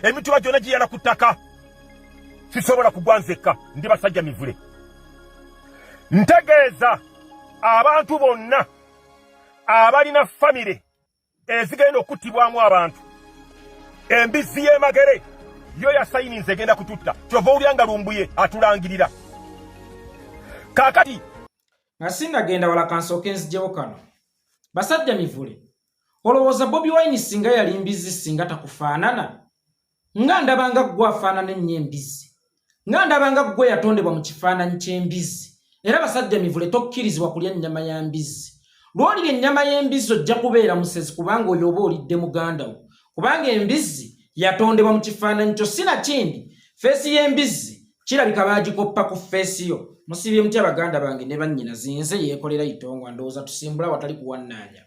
emituba gyonna giyala ku ttaka. Sisobola kugwanzekka, ndi Basajja Mivule. Ntegeeza abantu bonna abalina famire ezigenda okuttibwamu abantu. Embizzi y'emagere yo yasayininze egenda kututta. Kyova owulira nga lumbuye atulangirira. Kaakati ngasinga genda wala kansooke nzigyewo kano. Basajja Mivule, olowooza Bobi Wine singa yali mbizzi singa takufaanana? Nga ndabanga ggwe afaanana ennyo embizzi. Nga ndabanga ggwe yatondebwa mu kifaananyi ky'embizzi. Era Basajja Mivule tokkirizibwa kulya nnyama ya mbizzi. Lw'olira ennyama y'embizzi ojja kubeera musezi kubanga oyo oba olidde muganda wo. Kubanga embizzi yatondebwa mu kifaananyi kyo sinakindi. Feesi y'embizzi kirabika baagikoppa ku feesi yo. Musibye mutya baganda bange ne bannyina zinze yeekolera itongwa ndowooza tusimbula watali kuwannaanya.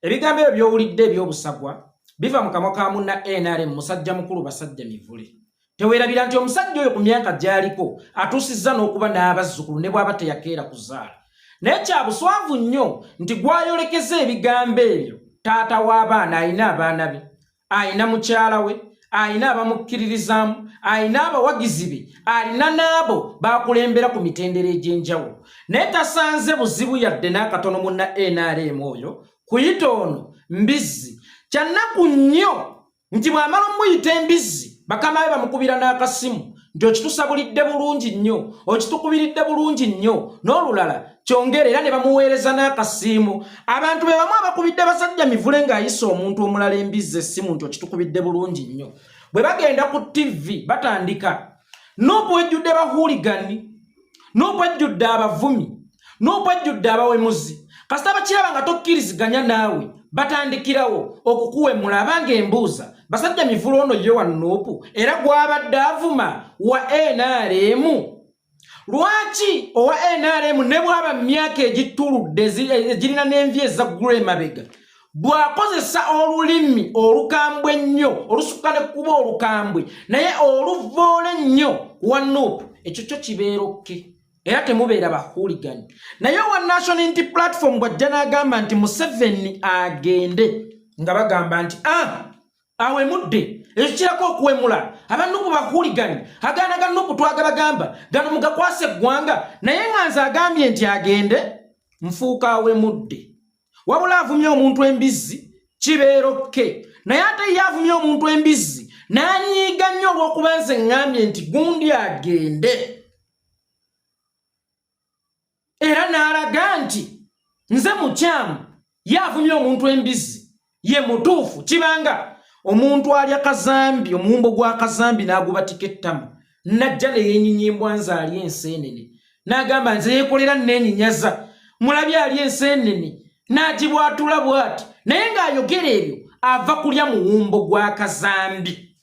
Ebigambo ebyo by'owulidde eby'obusagwa biva mu kamwa ka munna NRM musajja mukulu Basajja Mivule. Teweerabira nti omusajja oyo ku myaka gy'aliko atuusizza n'okuba n'abazzukulu ne bw'aba teyakeera kuzaala. Naye kya buswavu nnyo nti gwayolekeza ebigambo ebyo taata w'abaana alina abaana be, alina mukyala we, alina abamukkiririzaamu, alina abawagizi be, alina n'abo baakulembera ku mitendera egy'enjawulo. Naye tasanze buzibu yadde n'akatono munna NRM oyo kuyita ono mbizzi. Kya nnaku nnyo nti bw'amala omuyita embizzi bakama be bamukubira n'akasimu nti okitusabulidde bulungi nnyo, okitukubiridde bulungi nnyo, n'olulala kyongere era ne bamuweereza n'akasiimu. Abantu be bamu abakubidde Basajja Mivule ng'ayisa omuntu omulala embizzi essimu nti okitukubidde bulungi nnyo. Bwe bagenda ku TV batandika Nuupu ejjudde bahuuligani, Nuupu ejjudde abavumi, Nuupu ejjudde abawemuzi. Kasita bakiraba nga tokkiriziganya naawe batandikirawo okukuwemula abange embuuza Basajja Mivule ono ye wa Nuupu era gw'abadde avuma wa NRM. Lwaki owa NRM ne bw'aba myaka egituludde egirina n'envi ezaggula emabega bw'akozesa olulimi olukambwe ennyo olusukka ne kuba olukambwe naye oluvoola ennyo wa Nuupu, ekyo kyo kibeera okke era temubeera bahuuligani. Naye owa National Unity Platform bw'ajja n'agamba nti Museveni agende nga bagamba nti awemudde, ekyo kirako okuwemula abanupu bahuuligani. Agaana ga Nuupu twagabagamba gano mugakwasa eggwanga, naye nga nze agambye nti agende nfuuka awemudde. Wabula avumye omuntu embizzi kibeera okke, naye ate ye avumye omuntu embizzi n'anyiiga nnyo olw'okuba nze ngambye nti gundi agende. Era n'alaga nti nze mukyamu, ye avumye omuntu embizzi ye mutuufu. Kibanga omuntu alya kazambi, omuwumbo gwa kazambi n'agubatika ettama, najja ne yeenyinyimbwa nze alya enseenene n'agamba nze yeekolera neenyinyaza, mulabye alya enseenene n'agibwatula bw'ati, naye ng'ayogera ebyo ava kulya muwumbo gwa kazambi.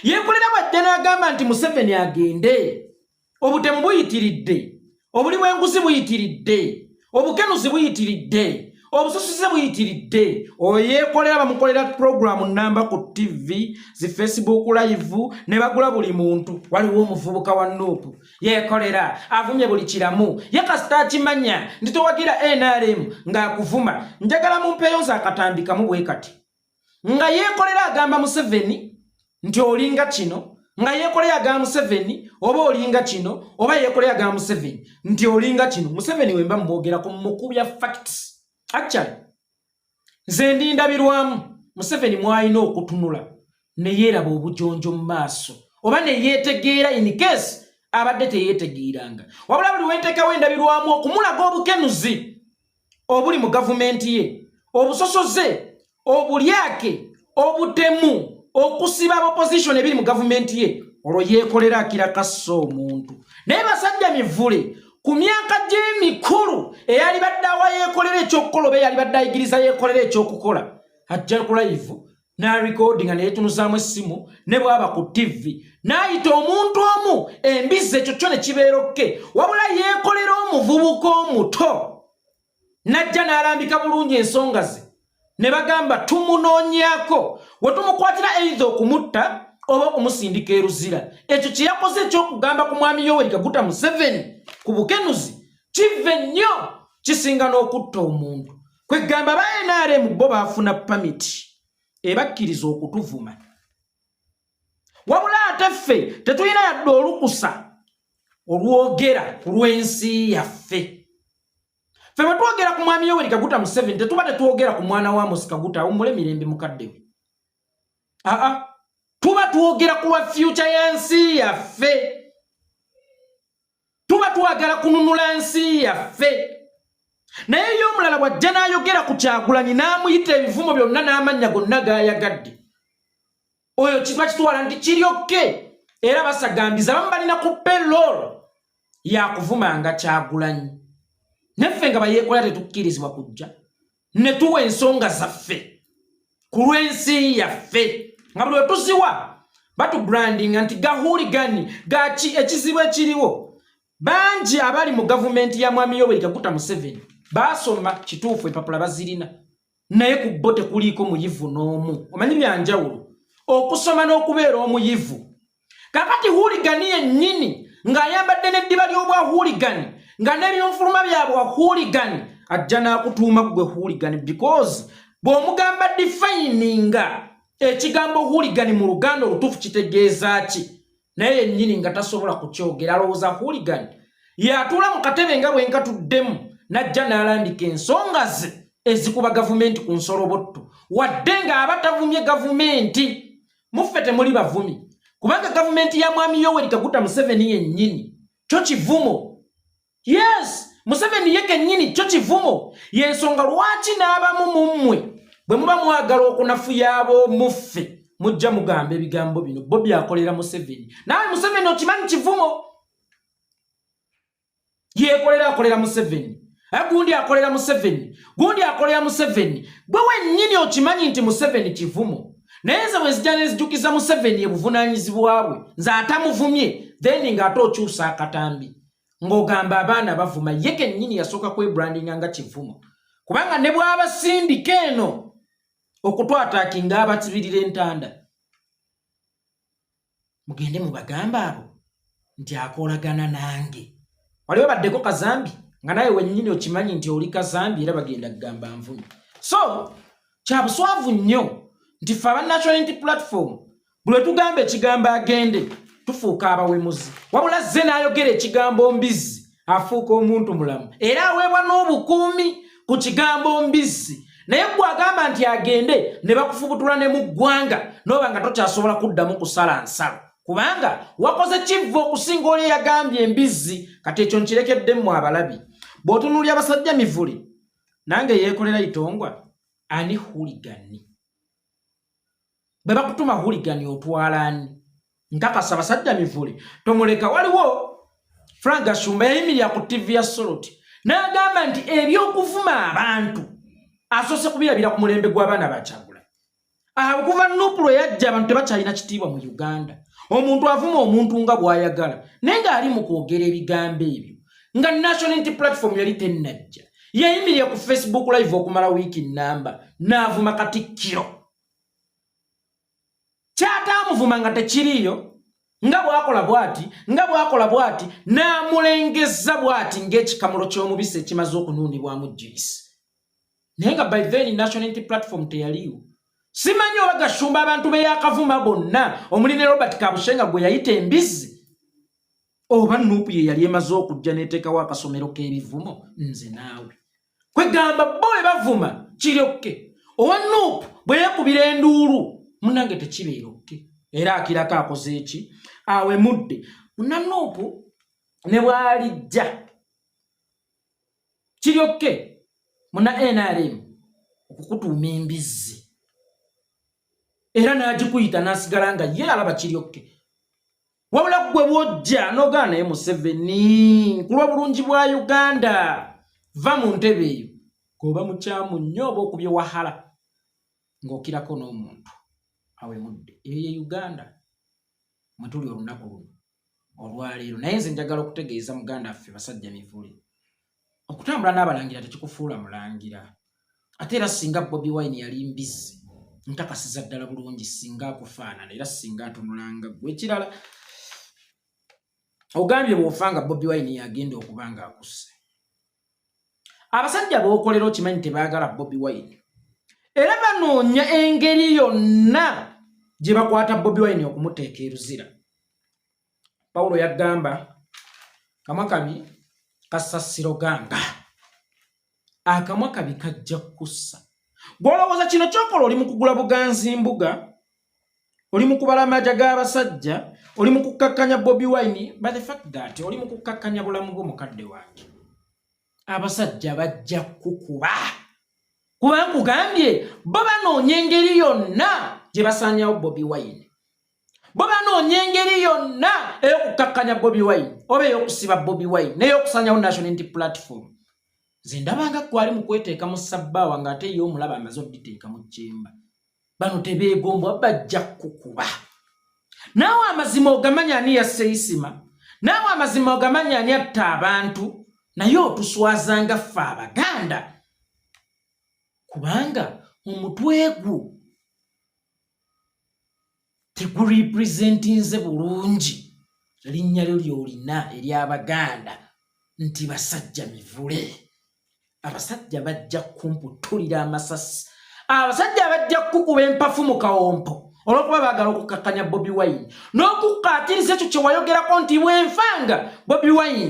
Yeekolera bw'ajja n'agamba nti Museveni agende. Obutemu buyitiridde, obuli bw'enguzi buyitiridde, obukenuzi buyitiridde, obususuze buyitiridde. Oyeekolera bamukolera programu namba ku TV, zi Facebook live ne bagula buli muntu. Waliwo omuvubuka wa Nuupu yeekolera avumye buli kiramu, ye kasita akimanya nti towagira NRM ng'akuvuma. Njagala mumpeeyo nze akatambikamu bwe kati nga yeekolera agamba Museveni nti olinga kino, nga yeekolera agamba Museveni oba olinga kino, oba yeekolera agamba Museveni nti olinga kino. Museveni wemba mwogeraku mukubya facts. Actually, nze ndindabirwamu Museveni mwalina okutunula ne yeeraba obujonjo mu maaso oba ne yeetegeera in case abadde teyeetegeeranga. Wabula buli wenteekawo endabirwamu okumulaga obukenuzi obuli mu gavumenti ye, obusosoze, obulyake, obutemu, okusiba opposition ebiri mu gavumenti ye, olwo yeekolera akirakassa omuntu. Naye Basajja Mivule ku myaka gy'emikulu eyali badde awa yeekolera ekyokukola oba eyali badde ayigiriza yeekolera ekyokukola, ajja ku live n'arecordinga ne yeetunuzaamu essimu ne bw'aba ku TV n'ayita omuntu omu embizzi, ekyo kyo ne kibeera okke. Wabula yeekolera omuvubuka omuto n'ajja n'alambika bulungi ensonga ze ne bagamba tumunoonyako we tumukwatira either okumutta oba okumusindika eruzira. Ekyo kye yakoze eky'okugamba ku mwami Yoweri Kaguta Museveni ku bukenuzi kive nnyo kisinga n'okutta omuntu. Kwegamba ba NRM bo baafuna pamiti ebakkiriza okutuvuma. neffe tetulina yadde olukusa olwogera ku lw'ensi yaffe. Ffe bwe twogera ku mwami Yoweri Kaguta Museveni tetuba tetwogera ku mwana wa Amos Kaguta awummule mirembe mukadde we. Tuba twogera ku lwa future y'ensi yaffe. Tuba twagala kununula ensi yaffe. Naye y'omulala bw'ajja n'ayogera ku Kyagulanyi n'amuyita ebivumo byonna n'amannya gonna g'ayagadde, oyo kiba kitwala nti kiryokke era basagambiza bamu balina ku payroll yakuvumanga Kyagulanyi. Neffe nga bayeekolera tetukkirizibwa kujja ne tuwa ensonga zaffe ku lw'ensi yaffe nga buli we tuziwa batubrandinga nti gahuuligani gaki ekizibu ekiriwo. Bangi abali mu gavumenti ya mwami Yoweri Kaguta Museveni basoma kituufu empapula bazirina naye ku bo tekuliiko muyivu n'omu. Omanyi byanjawulo okusoma n'okubeera omuyivu. Kakati huuligani yennyini ng'ayambadde n'eddiba ly'obwa huuligani nga n'ebyonfuluma byabwe huuligani ajja n'akutuuma gwe huuligani because bw'omugamba defininga ekigambo huuligani mu Luganda olutuufu kitegeeza ki, naye yennyini nga tasobola kukyogera alowooza huuligani yatuula mu katebe nga bwe nkatuddemu najja n'alandika ensonga ze ezikuba gavumenti ku nsolobotto wadde ng'abatavumye gavumenti. Muffe temuli bavumi kubanga gavumenti ya mwami Yoweri Kaguta Museveni yennyini kyo kivumo. Yes, Museveni ye kennyini kyo kivumo. Yensonga lwaki n'abamu mu mmwe bwe muba mwagala okunafuya ab'omuffe mujja mugamba ebigambo bino Bobi akolera Museveni. Nawe Museveni okimanyi kivumo. Yekolera akolera Museveni, gundi akolera Museveni, gundi akolera Museveni. Gwe wennyini okimanyi nti Museveni kivumo. Naye ze bwe zijja ne zijukiza Museveni ebuvunaanyizibwa bwe nze atamuvumye then ng'ate okyusa akatambi ng'ogamba abaana bavuma. Ye kennyini yasooka kwebrandinga nga kivumo kubanga ne bw'aba sindika eno okutwataakinga abatibirira entanda mugende mubagamba abo nti akolagana nange. Waliwo baddeko kazambi nga naye wennyini okimanyi nti oli kazambi era bagenda kugamba nvumi. So kya buswavu nnyo nti ffe aba National Unity Platform buli lwe tugamba ekigambo agende tufuuka abawemuzi, wabula zze n'ayogera ekigambo mbizzi afuuka omuntu mulamu era aweebwa n'obukuumi ku kigambo mbizzi. Naye gwe agamba nti agende ne bakufubutula ne mu ggwanga n'oba nga tokyasobola kuddamu kusala nsalo kubanga wakoze kivvu okusinga oli eyagambye embizzi. Kati ekyo nkirekeddemu abalabi. Bw'otunuulya Basajja Mivule nange Yekolera Itongwa ani huuligani. Bwe bakutuma huuligani otwala ani? Nkakasa Basajja Mivule tomuleka. Waliwo Frank Gashumba yayimirira ku TV ya Soroti n'agamba nti ebyokuvuma abantu asoose kubirabira ku mulembe gw'abaana ba Kyagulanyi. Okuva Nuupu lwe yajja abantu tebakyalina kitiibwa mu Uganda. Omuntu avuma omuntu nga bw'ayagala naye ng'ali mu kwogera ebigambo ebyo nga National Unity Platform yali tennajja. Yayimirira ku Facebook live okumala wiiki nnamba n'avuma Katikkiro. Kyatamuvuma nga tekiriyo nga bw'akola bw'ati n'amulengeza bw'ati ng'ekikamulo ky'omubisi ekimaze okunuunibwamu juice. Naye nga by then National Unity Platform teyaliwo. Simanyi oba Gashumba abantu be yakavuma bonna omuli ne Robert Kabushenga gwe yayita embizzi oba Nuupu ye yali emaze okujja n'eteekawo akasomero k'ebivumo. Nze naawe kwegamba bo bwe bavuma kiryokke owa Nuupu bwe yeekubira enduulu munnange tekibeera okke era akirako akoze eki awemudde. Munna Nuupu ne bw'alijja kiryokke munna NRM okukutuuma embizzi era n'agikuyita n'asigala nga ye alaba kiryokke. Wabula gwe bw'ojja n'ogaana naye Museveni ku lw'obulungi bwa Uganda va mu ntebe eyo goba mukyamu nnyo oba okubye wahala ng'okirako n'omuntu awemudde. Eyo ye Uganda mwe tuli olunaku luno olwaleero. Naye nze njagala okutegeeza muganda waffe Basajja Mivule okutambula n'abalangira tekikufuula mulangira. Ate era singa Bobi Wine yali mbizzi ntakasiza ddala bulungi singa akufaanana era singa atunulanga gwe. Ekirala ogambye bw'ofanga Bobi Wine yagenda okuba nga akusse. Abasajja b'okolera okimanyi tebaagala Bobi Wine era banoonya engeri yonna gye bakwata Bobi Wine okumuteeka eruzira Paulo yagamba kamwa kabi kasasiro ganga akamwa kabi kajja kussa gwolowooza kino kyokola oli mu kugula buganzi mbuga oli mu kubala amaja g'abasajja oli mu kukakkanya Bobi Wine by the fact that oli mu kukakkanya bulamu bw'omukadde wange abasajja bajja kukuba kuba nkugambye bo banoonya engeri yonna gye basaanyawo Bobi Wine bo banoonya engeri yonna ey'okukakkanya Bobi Wine oba ey'okusiba Bobi Wine n'ey'okusaanyawo National Unity Platform nze ndabanga gwali mu kweteeka mu sabbaawa ng'ate ye omulaba amaze odditeeka mu kyemba bano tebeegombwa bajja kukuba naawe amazima ogamanya ani yasse Isima naawe amazima ogamanya ani atta abantu naye otuswazanga ffe Abaganda kubanga omutwe gwo teguripresentinze bulungi linnya lyo lyolina ery'Abaganda nti Basajja Mivule abasajja bajja kumputulira amasasi abasajja bajja kukuba empafu mu kawompo olwokuba baagala okukakkanya Bobi Wine n'okukkaatiriza ekyo kye wayogerako nti bwenfanga Bobi Wine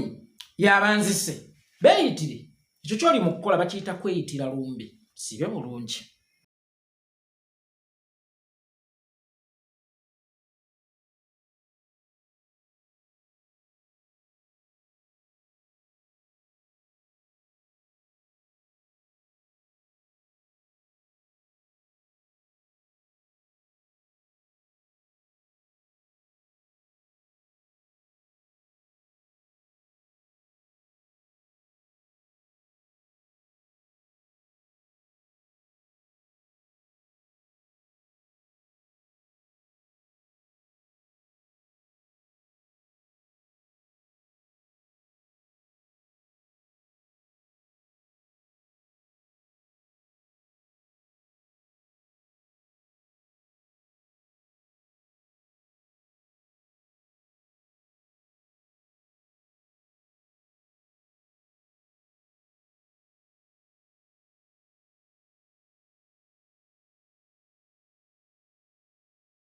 yabanzise beeyitire ekyo kyoli mu kukola bakiyita kweyitira lumbi sibe bulungi